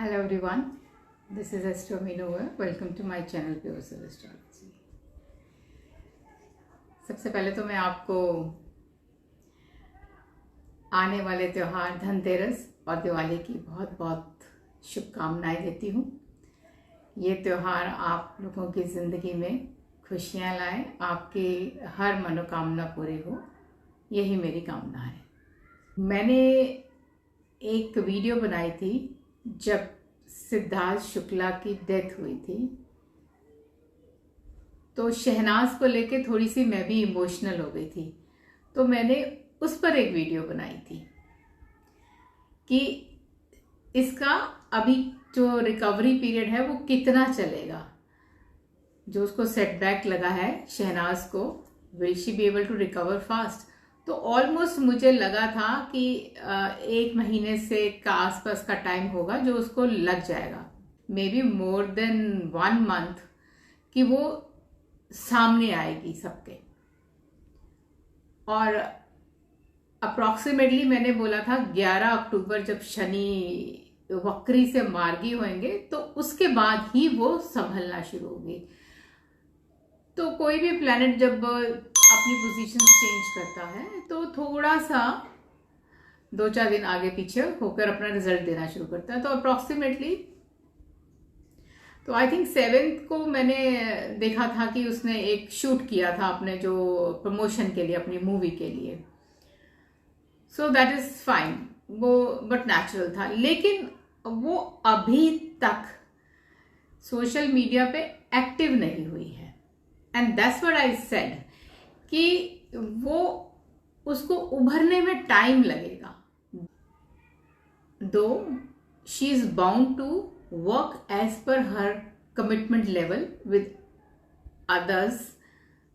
Hello everyone, this is Astro Minowa. Welcome to my channel Pure Soul Astrology. सबसे पहले तो मैं आपको आने वाले त्यौहार धनतेरस और दिवाली की बहुत बहुत शुभकामनाएं देती हूँ। ये त्यौहार आप लोगों की ज़िंदगी में खुशियाँ लाए, आपकी हर मनोकामना पूरी हो, यही मेरी कामना है। मैंने एक वीडियो बनाई थी जब सिद्धार्थ शुक्ला की डेथ हुई थी, तो शहनाज को लेके थोड़ी सी मैं भी इमोशनल हो गई थी। तो मैंने उस पर एक वीडियो बनाई थी कि इसका अभी जो रिकवरी पीरियड है वो कितना चलेगा, जो उसको सेटबैक लगा है शहनाज को, will she be able to recover fast. तो ऑलमोस्ट मुझे लगा था कि 1 महीने से का आसपास का टाइम होगा जो उसको लग जाएगा, may be more than 1 month, कि वो सामने आएगी सबके। और अप्रॉक्सीमेटली मैंने बोला था 11 अक्टूबर जब शनि वक्री से मार्गी होंगे तो उसके बाद ही वो संभलना शुरू होगी। तो कोई भी प्लैनेट जब अपनी पोजीशन चेंज करता है तो थोड़ा सा 2-4 दिन आगे पीछे होकर अपना रिजल्ट देना शुरू करता है। तो अप्रॉक्सीमेटली तो आई थिंक 7th को मैंने देखा था कि उसने एक शूट किया था अपने जो प्रमोशन के लिए, अपनी मूवी के लिए। सो दैट इज फाइन, वो बट नेचुरल था। लेकिन वो अभी तक सोशल मीडिया पे एक्टिव नहीं हुई है, and that's what I said कि वो उसको उभरने में टाइम लगेगा। Though she is bound to work as per her commitment level with others,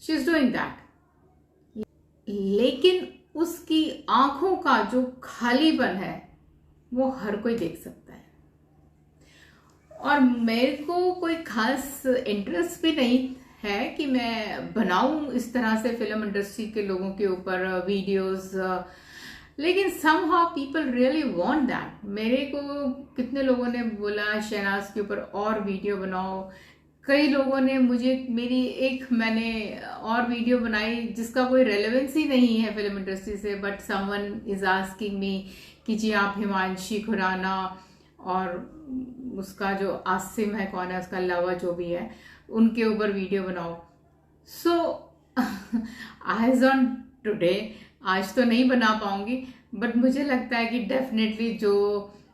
she is doing that, लेकिन उसकी आंखों का जो खालीपन है वो हर कोई देख सकता है। और मेरे को कोई खास इंटरेस्ट भी नहीं है कि मैं बनाऊं इस तरह से फिल्म इंडस्ट्री के लोगों के ऊपर वीडियोस, लेकिन somehow people really want that। मेरे को कितने लोगों ने बोला शहनाज के ऊपर और वीडियो बनाओ, कई लोगों ने मुझे मैंने और वीडियो बनाई जिसका कोई रेलेवेंस ही नहीं है फिल्म इंडस्ट्री से, but someone is asking me कि जी आप हिमांशी खुराना और उसका जो आसिम है, कौन है उसका लवा, जो भी है, उनके ऊपर वीडियो बनाओ। सो आज ऑन टुडे, आज तो नहीं बना पाऊंगी, बट मुझे लगता है कि डेफिनेटली जो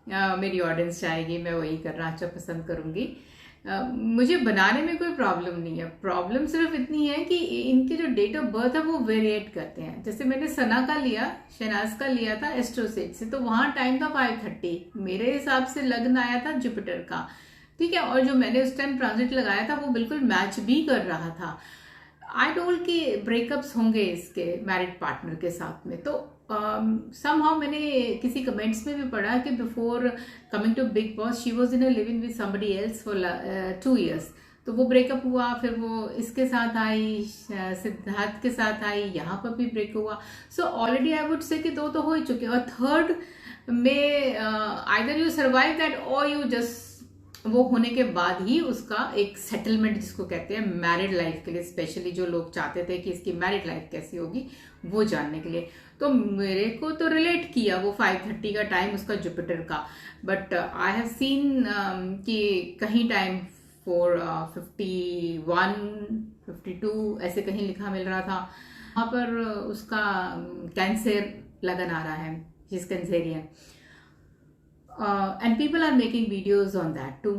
मेरी ऑडियंस चाहेगी मैं वही करना अच्छा पसंद करूंगी। मुझे बनाने में कोई प्रॉब्लम नहीं है। प्रॉब्लम सिर्फ इतनी है कि इनके जो डेट ऑफ बर्थ है वो वेरिएट करते हैं। जैसे मैंने सना का लिया, शहनाज का लिया था एस्ट्रोसेट से, तो वहां टाइम था 5:30, मेरे हिसाब से लग्न आया था जुपिटर का, ठीक है। और जो मैंने उस टाइम ट्रांजिट लगाया था वो बिल्कुल मैच भी कर रहा था। आई टोल्ड कि ब्रेकअप्स होंगे इसके मैरिड पार्टनर के साथ में। तो समहाउ मैंने किसी कमेंट्स में भी पढ़ा कि before coming to Bigg Boss she was in a living with somebody else for 2 years। तो वो ब्रेकअप हुआ, फिर वो इसके साथ आई, सिद्धार्थ के साथ आई, यहाँ पर भी ब्रेक हुआ। So already I would say कि 2 तो हो ही चुके, और थर्ड में आइदर यू सर्वाइव दैट और यू जस्ट, वो होने के बाद ही उसका एक सेटलमेंट जिसको कहते हैं मैरिड लाइफ के लिए, स्पेशली जो लोग चाहते थे कि इसकी मैरिड लाइफ कैसी होगी वो जानने के लिए। तो मेरे को तो रिलेट किया वो 5:30 का टाइम उसका जुपिटर का, बट आई हैव सीन कि कहीं टाइम 4:51, 52 ऐसे कहीं लिखा मिल रहा था। वहां पर उसका कैंसर लगन आ रहा है, जिस caesarean, and people are making videos on that too.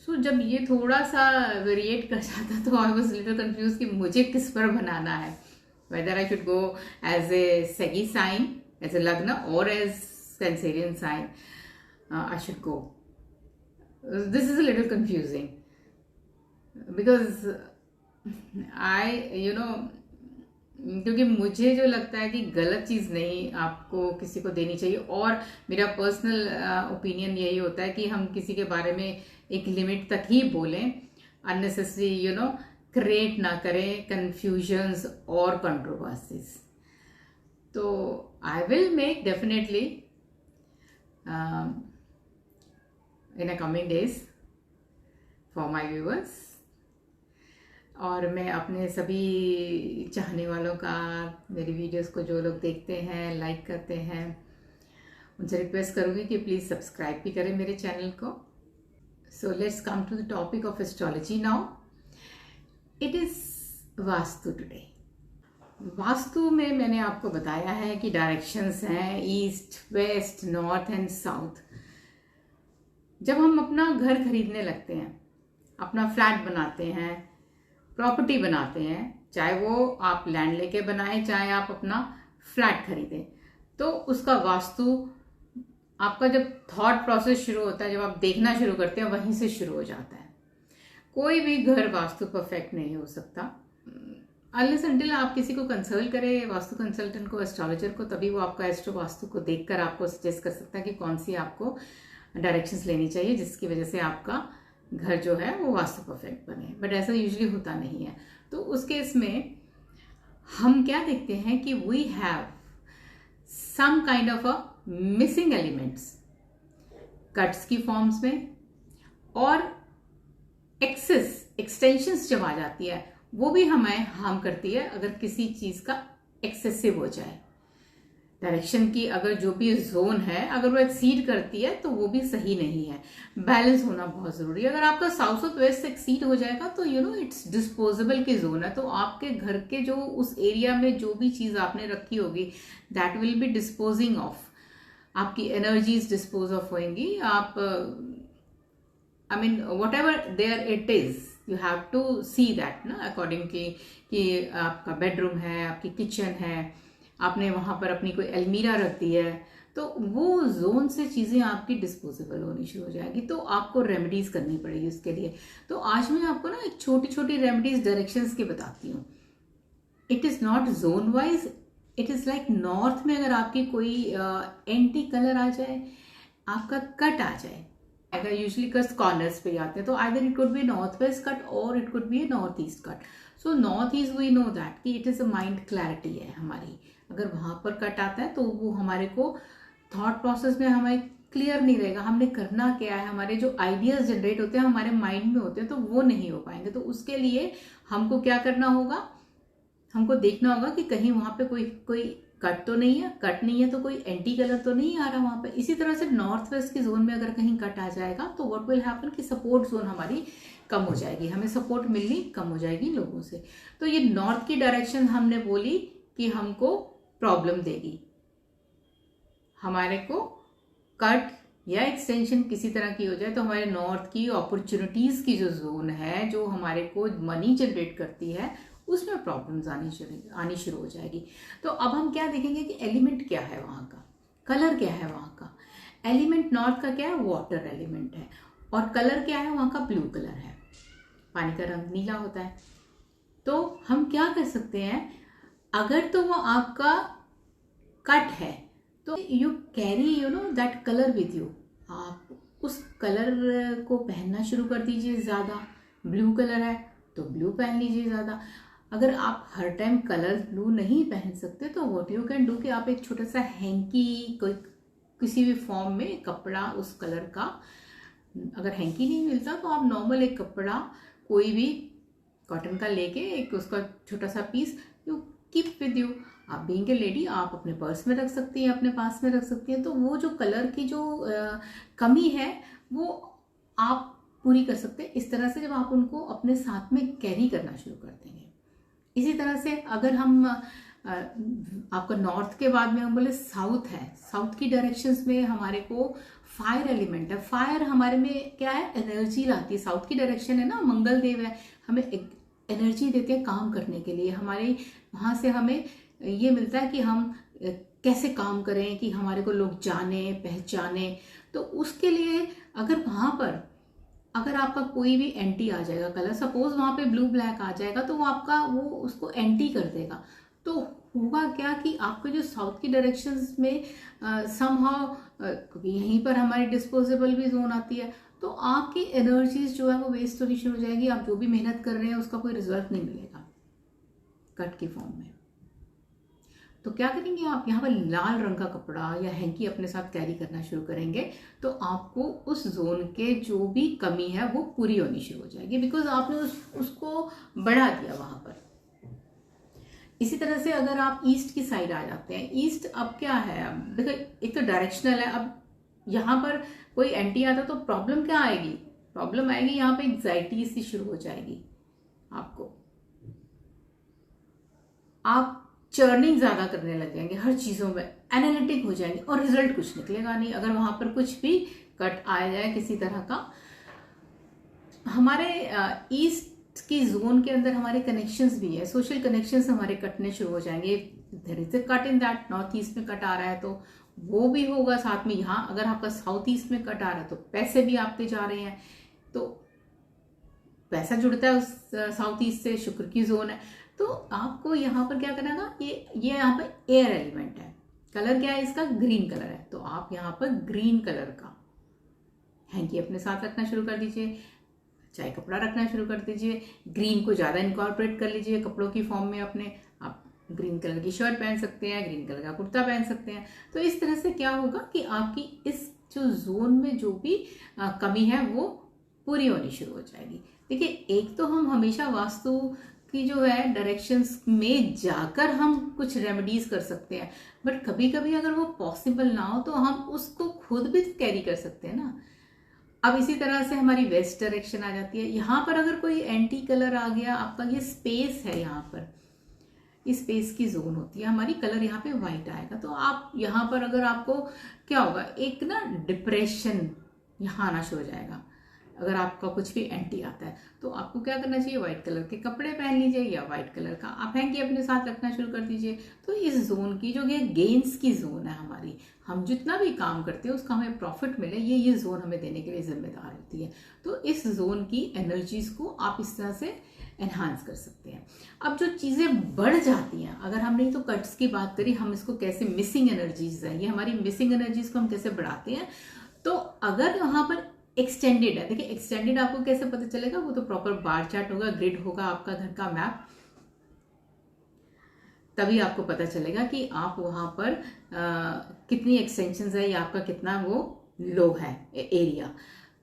So जब ये थोड़ा सा वेरिएट कर जाता तो आई वॉज लिटिल कंफ्यूज कि मुझे किस पर बनाना है, whether I should go as a saggi sign, as a lagna, और as Cancerian sign I should go. This is a little confusing because क्योंकि मुझे जो लगता है कि गलत चीज़ नहीं आपको किसी को देनी चाहिए, और मेरा पर्सनल ओपिनियन यही होता है कि हम किसी के बारे में एक लिमिट तक ही बोलें, अननेसेसरी क्रिएट ना करें कंफ्यूजन्स और कंट्रोवर्सीज। तो I will make definitely in a coming days for my viewers. और मैं अपने सभी चाहने वालों का, मेरी वीडियोस को जो लोग देखते हैं, लाइक करते हैं, उनसे रिक्वेस्ट करूँगी कि प्लीज़ सब्सक्राइब भी करें मेरे चैनल को. So let's come to the topic of astrology now. It is vastu today. Vastu में मैंने आपको बताया है कि डायरेक्शंस हैं east, west, north and south. जब हम अपना घर खरीदने लगते हैं, अपना फ्लैट बनाते हैं, प्रॉपर्टी बनाते हैं, चाहे वो आप लैंड लेके बनाएं, चाहे आप अपना फ्लैट खरीदें, तो उसका वास्तु, आपका जब थॉट प्रोसेस शुरू होता है, जब आप देखना शुरू करते हैं, वहीं से शुरू हो जाता है. कोई भी घर वास्तु परफेक्ट नहीं हो सकता अनलेस अनटिल आप किसी को कंसल्ट करें, वास्तु कंसल्टेंट को, एस्ट्रोलॉजर को, तभी वो आपका एस्ट्रो वास्तु को देखकर आपको सजेस्ट कर सकता है कि कौन सी आपको डायरेक्शंस लेनी चाहिए जिसकी वजह से आपका घर जो है वो वास्तु परफेक्ट बने. बट ऐसा यूजुअली होता नहीं है. तो उस केस में हम क्या देखते हैं कि we have some kind of a missing elements cuts की फॉर्म्स में, और एक्सटेंशंस जब आ जाती है वो भी हमें हार्म करती है अगर किसी चीज का एक्सेसिव हो जाए. डायरेक्शन की अगर जो भी जोन है अगर वो एक्सीड करती है तो वो भी सही नहीं है. बैलेंस होना बहुत जरूरी है. अगर आपका साउथ और वेस्ट एक्सीड हो जाएगा तो इट्स डिस्पोजेबल की जोन है, तो आपके घर के जो उस एरिया में जो भी चीज आपने रखी होगी that will be disposing of. आपकी एनर्जीज डिस्पोज ऑफ होंगी. आप whatever there it is, you have to see that ना अकॉर्डिंग कि आपका बेडरूम है, आपकी किचन है, आपने वहां पर अपनी कोई अलमीरा रख दी है, तो वो जोन से चीजें आपकी डिस्पोजेबल होनी शुरू हो जाएगी. तो आपको रेमेडीज करनी पड़ेगी उसके लिए. तो आज मैं आपको ना एक छोटी छोटी रेमेडीज डायरेक्शंस की बताती हूँ. It is not zone wise, it is like north में अगर आपकी कोई एंटी कलर आ जाए, आपका कट आ जाए, अगर यूजली कट कॉर्नर्स पे आते हैं, तो either it could be north west cut और it could be a north east cut. So north east we know that कि it is a mind clarity है हमारी. अगर वहां पर कट आता है तो वो हमारे को थॉट प्रोसेस में हमें क्लियर नहीं रहेगा, हमने करना क्या है, हमारे जो आइडियाज जनरेट होते हैं हमारे माइंड में होते हैं, तो वो नहीं हो पाएंगे. तो उसके लिए हमको क्या करना होगा, हमको देखना होगा कि कहीं वहां पे कोई कट तो नहीं है. कट नहीं है तो कोई एंटी कलर तो नहीं आ रहा वहां पे. इसी तरह से नॉर्थ वेस्ट की जोन में अगर कहीं कट आ जाएगा तो व्हाट विल हैपन कि सपोर्ट जोन हमारी कम हो जाएगी, हमें सपोर्ट मिलनी कम हो जाएगी लोगों से. तो ये नॉर्थ की डायरेक्शन हमने बोली कि हमको प्रॉब्लम देगी. हमारे को कट या एक्सटेंशन किसी तरह की हो जाए तो हमारे नॉर्थ की अपॉर्चुनिटीज की जो जोन है, जो हमारे को मनी जनरेट करती है, उसमें प्रॉब्लम्स आनी शुरू हो जाएगी. तो अब हम क्या देखेंगे कि एलिमेंट क्या है वहां का, कलर क्या है वहां का. एलिमेंट नॉर्थ का क्या है, वाटर एलिमेंट है, और कलर क्या है वहां का, ब्लू कलर है. पानी का रंग नीला होता है. तो हम क्या कर सकते हैं, अगर तो वो आपका कट है तो you carry that colour with you. आप उस कलर को पहनना शुरू कर दीजिए ज्यादा. ब्लू कलर है तो ब्लू पहन लीजिए ज्यादा. अगर आप हर टाइम कलर ब्लू नहीं पहन सकते तो व्हाट यू कैन डू कि आप एक छोटा सा हैंकी, कोई किसी भी फॉर्म में कपड़ा उस कलर का, अगर हैंकी नहीं मिलता तो आप नॉर्मल एक कपड़ा कोई भी कॉटन का लेके एक उसका छोटा सा piece you keep with you. आप बीइंग ए लेडी आप अपने पर्स में रख सकती हैं, अपने पास में रख सकती हैं. तो वो जो कलर की जो कमी है वो आप पूरी कर सकते हैं इस तरह से, जब आप उनको अपने साथ में कैरी करना शुरू कर देंगे. इसी तरह से अगर हम आपका नॉर्थ के बाद में हम बोले साउथ है, साउथ की डायरेक्शंस में हमारे को फायर एलिमेंट है. फायर हमारे में क्या है, एनर्जी लाती है. साउथ की डायरेक्शन है ना, मंगल देव है, हमें एनर्जी देते हैं काम करने के लिए. हमारे वहां से हमें ये मिलता है कि हम कैसे काम करें, कि हमारे को लोग जाने पहचाने. तो उसके लिए अगर वहां पर अगर आपका कोई भी एंटी आ जाएगा कलर, सपोज वहां पे ब्लू ब्लैक आ जाएगा, तो वो आपका वो उसको एंटी कर देगा. तो होगा क्या कि आपके जो साउथ की डायरेक्शंस में समहाउ, क्योंकि यहीं पर हमारी डिस्पोजेबल भी जोन आती है, तो आपकी एनर्जीज जो है वो वेस्ट होनी शुरू हो जाएगी. आप जो भी मेहनत कर रहे हैं उसका कोई रिजल्ट नहीं मिलेगा कट की फॉर्म में. तो क्या करेंगे आप यहाँ पर लाल रंग का कपड़ा या हैंकी अपने साथ कैरी करना शुरू करेंगे, तो आपको उस जोन के जो भी कमी है वो पूरी होनी शुरू हो जाएगी, बिकॉज आपने उसको बढ़ा दिया वहां पर। इसी तरह से अगर आप ईस्ट की साइड आ जाते हैं, ईस्ट अब क्या है, अब देखो एक तो डायरेक्शनल है, अब यहाँ पर कोई एंटी आता तो प्रॉब्लम क्या आएगी, प्रॉब्लम आएगी यहाँ पे एंग्जाइटी सी शुरू हो जाएगी आपको, आप चर्निंग ज्यादा करने लग जाएंगे हर चीजों में, एनालिटिक हो जाएंगे और रिजल्ट कुछ निकलेगा नहीं अगर वहां पर कुछ भी कट आ जाए किसी तरह का। हमारे ईस्ट की जोन के अंदर हमारे कनेक्शंस भी है, सोशल कनेक्शंस हमारे कटने शुरू हो जाएंगे। There is a cut in that, north east में कट आ रहा है तो वो भी होगा साथ में। यहाँ अगर आपका साउथ ईस्ट में कट आ रहा है तो पैसे भी आपके जा रहे हैं, तो पैसा जुड़ता है उस साउथ ईस्ट से, शुक्र की जोन है। तो आपको यहाँ पर क्या करना है, ये यहाँ पर एयर एलिमेंट है, कलर क्या है इसका, ग्रीन कलर है, तो आप यहाँ पर ग्रीन कलर का हैंकी अपने साथ रखना शुरू कर दीजिए, चाहे कपड़ा रखना शुरू कर दीजिए, ग्रीन को ज्यादा इनकॉर्पोरेट कर लीजिए कपड़ों की फॉर्म में अपने। आप ग्रीन कलर की शर्ट पहन सकते हैं, ग्रीन कलर का कुर्ता पहन सकते हैं। तो इस तरह से क्या होगा कि आपकी इस जो जोन में जो भी कमी है वो पूरी होनी शुरू हो जाएगी। देखिए, एक तो हम हमेशा वास्तु की जो है डायरेक्शंस में जाकर हम कुछ रेमेडीज कर सकते हैं, बट कभी कभी अगर वो पॉसिबल ना हो तो हम उसको खुद भी कैरी कर सकते हैं ना। अब इसी तरह से हमारी वेस्ट डायरेक्शन आ जाती है, यहाँ पर अगर कोई एंटी कलर आ गया, आपका ये स्पेस है, यहाँ पर इस स्पेस की जोन होती है हमारी, कलर यहाँ पे व्हाइट आएगा, तो आप यहाँ पर अगर आपको क्या होगा, एक ना डिप्रेशन यहाँ आना शुरू हो जाएगा। अगर आपका कुछ भी एंटी आता है तो आपको क्या करना चाहिए, व्हाइट कलर के कपड़े पहन लीजिए या व्हाइट कलर का आप हैंकी अपने साथ रखना शुरू कर दीजिए। तो इस जोन की जो ये गेन्स की जोन है हमारी, हम जितना भी काम करते हैं उसका हमें प्रॉफिट मिले, ये जोन हमें देने के लिए जिम्मेदार होती है। तो इस जोन की एनर्जीज को आप इस तरह से एनहांस कर सकते हैं। अब जो चीजें बढ़ जाती हैं, अगर हमने तो कट्स की बात करी, हम इसको कैसे मिसिंग एनर्जीज है, ये हमारी मिसिंग एनर्जीज को हम कैसे बढ़ाते हैं। तो अगर वहां पर एक्सटेंडेड है, देखिए एक्सटेंडेड आपको कैसे पता चलेगा, वो तो प्रॉपर बार चार्ट होगा, ग्रिड होगा आपका घर का मैप, तभी आपको पता चलेगा कि आप वहां पर कितनी एक्सटेंशन है या आपका कितना वो लो है एरिया।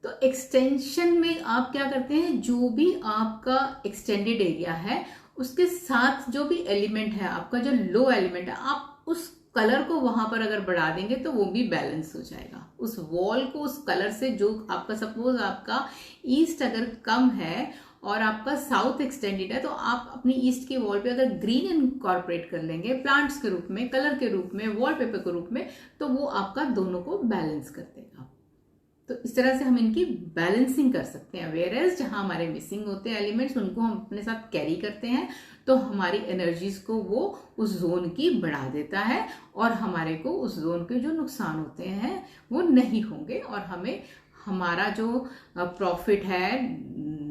तो एक्सटेंशन में आप क्या करते हैं, जो भी आपका एक्सटेंडेड एरिया है उसके साथ जो भी एलिमेंट है, आपका जो लो एलिमेंट है, आप उस कलर को वहां पर अगर बढ़ा देंगे तो वो भी बैलेंस हो जाएगा। उस वॉल को उस कलर से, जो आपका सपोज आपका ईस्ट अगर कम है और आपका साउथ एक्सटेंडेड है, तो आप अपनी ईस्ट की वॉल पे अगर ग्रीन इनकॉर्पोरेट कर लेंगे प्लांट्स के रूप में, कलर के रूप में, वॉलपेपर के रूप में, तो वो आपका दोनों को बैलेंस कर देगा। तो इस तरह से हम इनकी बैलेंसिंग कर सकते हैं। वेयरएज जहां हमारे मिसिंग होते हैं एलिमेंट्स, उनको हम अपने साथ कैरी करते हैं, तो हमारी एनर्जीज को वो उस जोन की बढ़ा देता है और हमारे को उस जोन के जो नुकसान होते हैं वो नहीं होंगे, और हमें हमारा जो प्रॉफिट है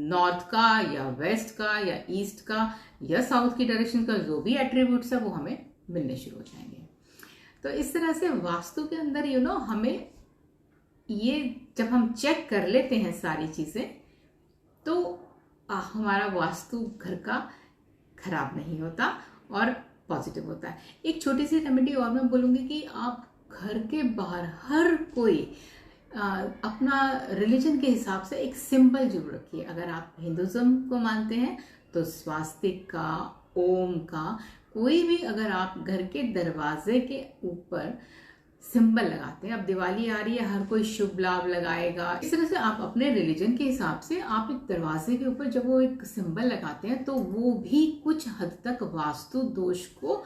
नॉर्थ का या वेस्ट का या ईस्ट का या साउथ की डायरेक्शन का, जो भी एट्रीब्यूट्स है वो हमें मिलने शुरू हो जाएंगे। तो इस तरह से वास्तु के अंदर हमें ये जब हम चेक कर लेते हैं सारी चीजें, तो हमारा वास्तु घर का खराब नहीं होता और पॉजिटिव होता है। एक छोटी सी रेमेडी और मैं बोलूंगी कि आप घर के बाहर हर कोई अपना रिलीजन के हिसाब से एक सिंबल जरूर रखिए। अगर आप हिंदुज्म को मानते हैं तो स्वास्तिक का, ओम का, कोई भी अगर आप घर के दरवाजे के ऊपर सिंबल लगाते हैं, अब दिवाली आ रही है, हर कोई शुभ लाभ लगाएगा, इस तरह से आप अपने रिलीजन के हिसाब से आप एक दरवाजे के ऊपर जब वो एक सिंबल लगाते हैं तो वो भी कुछ हद तक वास्तु दोष को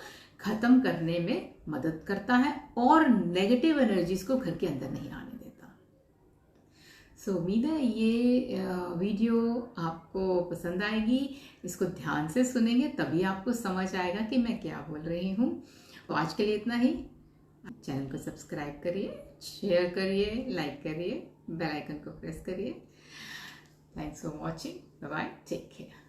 खत्म करने में मदद करता है और नेगेटिव एनर्जीज को घर के अंदर नहीं आने देता। सो उम्मीद है ये वीडियो आपको पसंद आएगी, इसको ध्यान से सुनेंगे तभी आपको समझ आएगा कि मैं क्या बोल रही हूँ। तो आज के लिए इतना ही। चैनल को सब्सक्राइब करिए, शेयर करिए, लाइक करिए, बेल आइकन को प्रेस करिए। Thanks for watching, bye bye, take care.